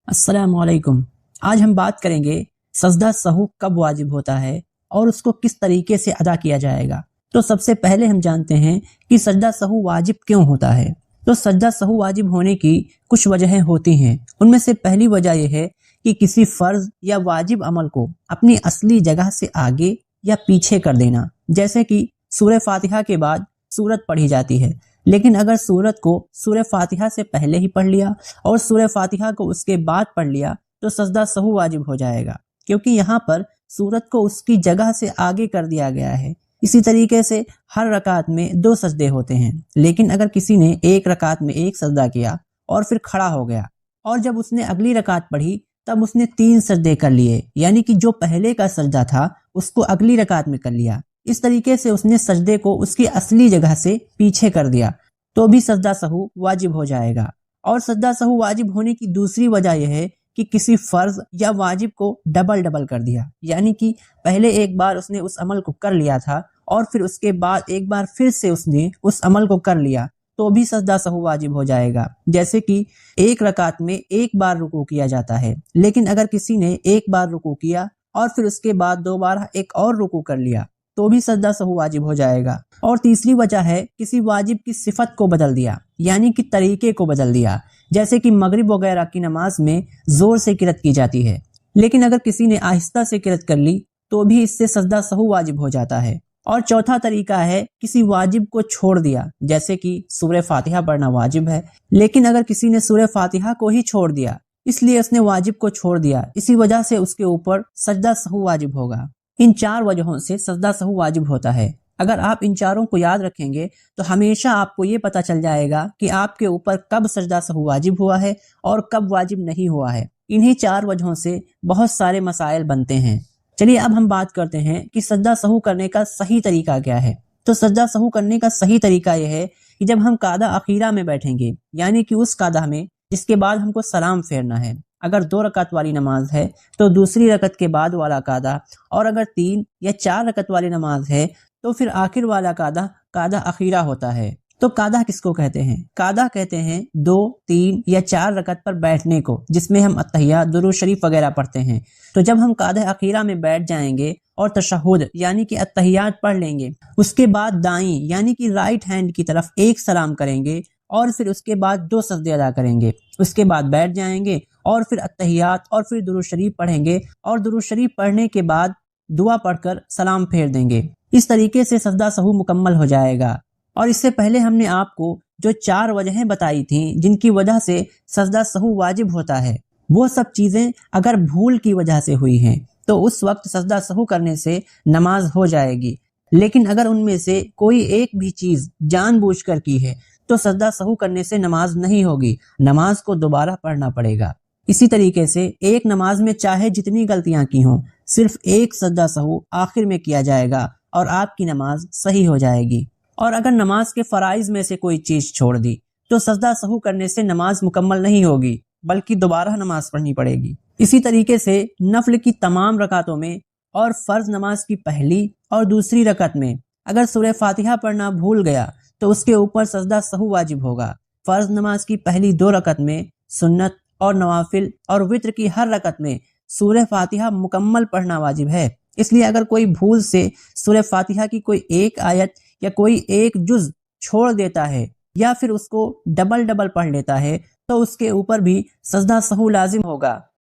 अस्सलाम वालेकुम। आज हम बात करेंगे सजदा सहू कब वाजिब होता है और उसको किस तरीके से अदा किया जाएगा। तो सबसे पहले हम जानते हैं कि सजदा सहू वाजिब क्यों होता है। तो सजदा सहू वाजिब होने की कुछ वजहें होती हैं। उनमें से पहली वजह यह है कि किसी फर्ज या वाजिब अमल को अपनी असली जगह से आगे या पीछे कर देना। जैसे कि सूरह फातिहा के बाद सूरत पढ़ी जाती है, लेकिन अगर सूरत को सूरह फातिहा से पहले ही पढ़ लिया और सूरह फातिहा को उसके बाद पढ़ लिया तो सजदा सहू वाजिब हो जाएगा, क्योंकि यहाँ पर सूरत को उसकी जगह से आगे कर दिया गया है। इसी तरीके से हर रकात में 2 सजदे होते हैं, लेकिन अगर किसी ने एक रकात में एक सजदा किया और फिर खड़ा हो गया और जब उसने अगली रकात पढ़ी तब उसने 3 सजदे कर लिए, यानी कि जो पहले का सजदा था उसको अगली रकात में कर लिया। इस तरीके से उसने सजदे को उसकी असली जगह से पीछे कर दिया तो भी सजदा सहू वाजिब हो जाएगा। और सजदा सहू वाजिब होने की दूसरी वजह यह है कि किसी फर्ज या वाजिब को डबल डबल कर दिया, यानी कि पहले एक बार उसने उस अमल को कर लिया था और फिर उसके बाद एक बार फिर से उसने उस अमल को कर लिया तो भी सजदा सहू वाजिब हो जाएगा। जैसे कि एक रकात में एक बार रुकू किया जाता है, लेकिन अगर किसी ने एक बार रुकू किया और फिर उसके बाद दोबारा एक और रुकू कर लिया तो भी सजदा सहू वाजिब हो जाएगा। और तीसरी वजह है किसी वाजिब की सिफत को बदल दिया, यानी कि तरीके को बदल दिया। जैसे कि मगरिब वगैरह की नमाज में जोर से किरत की जाती है, लेकिन अगर किसी ने आहिस्ता से किरत कर ली तो भी इससे सजदा सहू वाजिब हो जाता है। और चौथा तरीका है किसी वाजिब को छोड़ दिया, जैसे कि सूरह फातिहा पढ़ना वाजिब है, लेकिन अगर किसी ने सूरह फातिहा को ही छोड़ दिया, इसलिए उसने वाजिब को छोड़ दिया, इसी वजह से उसके ऊपर सजदा सहू वाजिब होगा। इन 4 वजहों से सजदा सहू वाजिब होता है। अगर आप इन चारों को याद रखेंगे तो हमेशा आपको ये पता चल जाएगा कि आपके ऊपर कब सजदा सहू वाजिब हुआ है और कब वाजिब नहीं हुआ है। इन्हीं 4 वजहों से बहुत सारे मसाइल बनते हैं। चलिए अब हम बात करते हैं कि सजदा सहू करने का सही तरीका क्या है। तो सजदा सहू करने का सही तरीका यह है कि जब हम कादा अखीरा में बैठेंगे, यानी कि उस कादा में जिसके बाद हमको सलाम फेरना है। अगर 2 रकात वाली नमाज है तो दूसरी रकत के बाद वाला कादा, और अगर 3 या 4 रकत वाली नमाज है तो फिर आखिर वाला कादा कादा अखीरा होता है। तो कादा किसको कहते हैं? कादा कहते हैं 2, 3 या 4 रकत पर बैठने को, जिसमें हम अत्तहियात, दुरूद शरीफ वगैरह पढ़ते हैं। तो जब हम कादा अखीरा में बैठ जाएंगे और तशहुद यानी कि अत्तहियात पढ़ लेंगे, उसके बाद दाईं यानी कि राइट हैंड की तरफ एक सलाम करेंगे और फिर उसके बाद 2 सजदे अदा करेंगे। उसके बाद बैठ जाएंगे और फिर अत्तहियात और फिर दुरूद शरीफ पढ़ेंगे और दुरूद शरीफ पढ़ने के बाद दुआ पढ़कर सलाम फेर देंगे। इस तरीके से सजदा सहू मुकम्मल हो जाएगा। और इससे पहले हमने आपको जो 4 वजहें बताई थी जिनकी वजह से सजदा सहू वाजिब होता है, वो सब चीजें अगर भूल की वजह से हुई हैं तो उस वक्त सजदा सहू करने से नमाज हो जाएगी। लेकिन अगर उनमें से कोई एक भी चीज जानबूझकर की है तो सजदा सहू करने से नमाज नहीं होगी, नमाज को दोबारा पढ़ना पड़ेगा। इसी तरीके से एक नमाज में चाहे जितनी गलतियां की हों, सिर्फ एक सजदा सहू आखिर में किया जाएगा और आपकी नमाज सही हो जाएगी। और अगर नमाज के फराइज में से कोई चीज छोड़ दी तो सजदा सहू करने से नमाज मुकम्मल नहीं होगी, बल्कि दोबारा नमाज पढ़नी पड़ेगी। इसी तरीके से नफल की तमाम रकातों में और फर्ज नमाज की पहली और दूसरी रकत में अगर सूरह फातिहा पढ़ना भूल गया तो उसके ऊपर सजदा सहू वाजिब होगा। फर्ज नमाज की पहली 2 रकत में सुन्नत और नवाफिल और वित्र की हर रकत में सूरह फातिहा मुकम्मल पढ़ना वाजिब है। इसलिए अगर कोई भूल से सूरह फातिहा की कोई एक आयत या कोई एक जुज छोड़ देता है या फिर उसको डबल डबल पढ़ लेता है तो उसके ऊपर भी सजदा सहू लाजिम होगा।